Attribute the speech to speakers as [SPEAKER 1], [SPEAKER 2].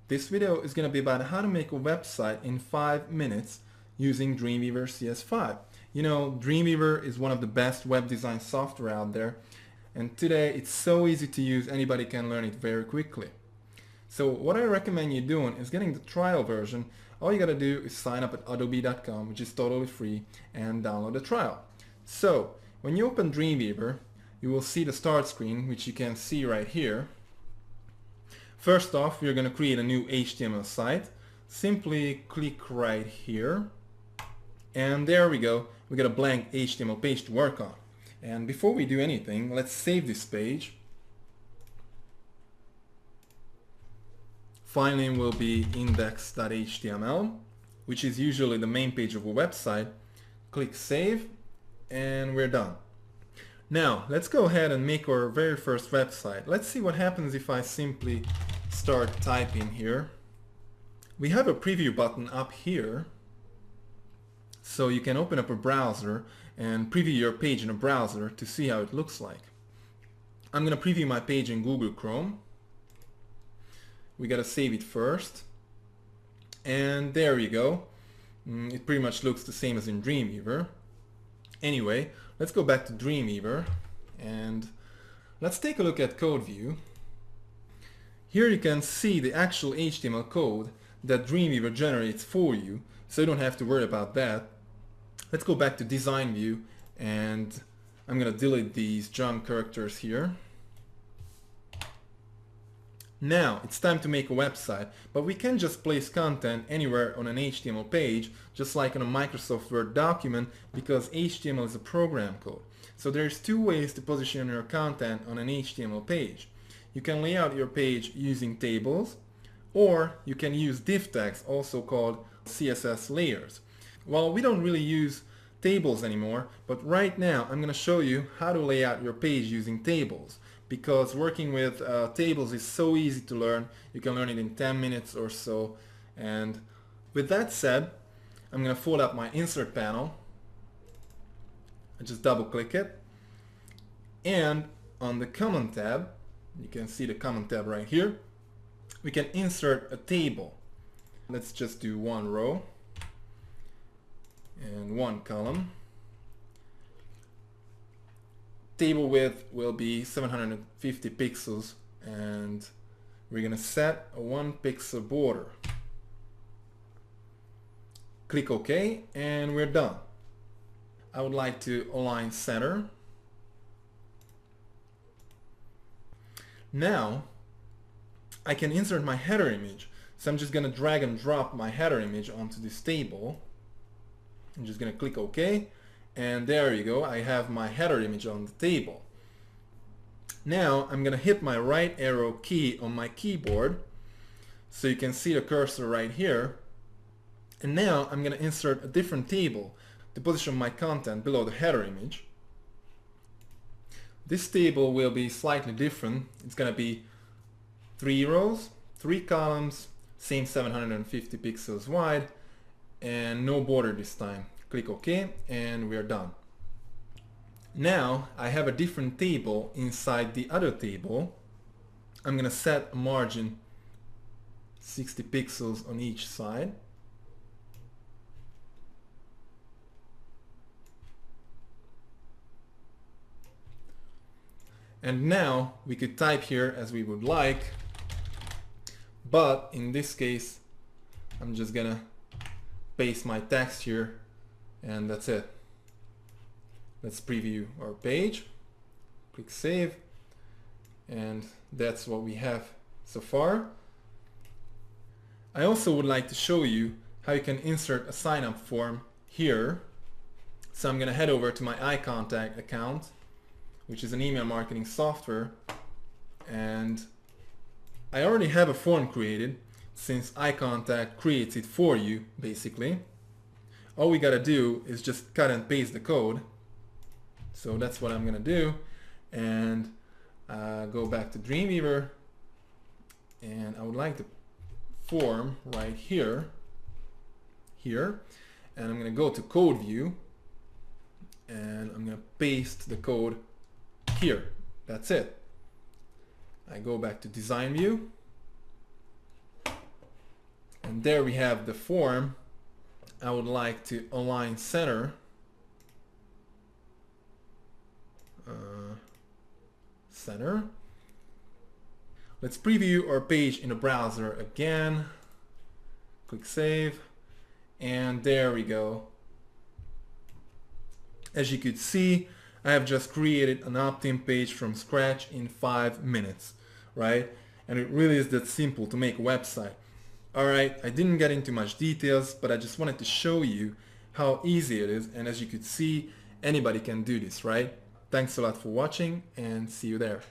[SPEAKER 1] This video is going to be about how to make a website in 5 minutes using Dreamweaver CS5. You know, Dreamweaver is one of the best web design software out there, and today it's so easy to use, anybody can learn it very quickly. So what I recommend you doing is getting the trial version. All you gotta do is sign up at adobe.com, which is totally free, and download the trial. So when you open Dreamweaver, you will see the start screen, which you can see right here. First off, we're going to create a new HTML site. Simply click right here, and there we go. We got a blank HTML page to work on. And before we do anything, let's save this page. File name will be index.html, which is usually the main page of a website. Click save, and we're done. Now let's go ahead and make our very first website. Let's see what happens if I simply start typing here. We have a preview button up here, so you can open up a browser and preview your page in a browser to see how it looks like. I'm going to preview my page in Google Chrome. We got to save it first, and there you go. It pretty much looks the same as in Dreamweaver. Anyway, let's go back to Dreamweaver and let's take a look at code view. Here you can see the actual HTML code that Dreamweaver generates for you, so you don't have to worry about that. Let's go back to design view, and I'm gonna delete these junk characters here. Now it's time to make a website, but we can just place content anywhere on an HTML page, just like on a Microsoft Word document, because HTML is a program code. So there's two ways to position your content on an HTML page. You can lay out your page using tables, or you can use div tags, also called CSS layers. Well, we don't really use tables anymore, but right now I'm going to show you how to lay out your page using tables. Because working with tables is so easy to learn. You can learn it in 10 minutes or so. And with that said, I'm going to fold up my insert panel. I just double click it. And on the common tab, you can see the common tab right here, we can insert a table. Let's just do one row and one column. Table width will be 750 pixels, and we're going to set a 1 pixel border. Click OK, and we're done. I would like to align center. Now I can insert my header image, so I'm just going to drag and drop my header image onto this table. I'm just going to click OK. And there you go, I have my header image on the table. Now I'm going to hit my right arrow key on my keyboard, so you can see the cursor right here. And now I'm going to insert a different table to position my content below the header image. This table will be slightly different. It's going to be 3 rows, 3 columns, same 750 pixels wide, and no border this time. Click OK, and we are done. Now I have a different table inside the other table. I'm going to set a margin 60 pixels on each side. And now we could type here as we would like, but in this case I'm just going to paste my text here. And that's it. Let's preview our page. Click save. And that's what we have so far. I also would like to show you how you can insert a sign-up form here. So I'm going to head over to my iContact account, which is an email marketing software. And I already have a form created, since iContact creates it for you, basically. All we gotta do is just cut and paste the code. So that's what I'm gonna do, and go back to Dreamweaver, and I would like the form right here, and I'm gonna go to code view, and I'm gonna paste the code here. That's it. I go back to design view, And there we have the form. I would like to align center. Center. Let's preview our page in the browser again. Click save. And there we go. As you could see, I have just created an opt-in page from scratch in 5 minutes, right? And it really is that simple to make a website. Alright, I didn't get into much details, but I just wanted to show you how easy it is. And as you could see, anybody can do this, right? Thanks a lot for watching and see you there.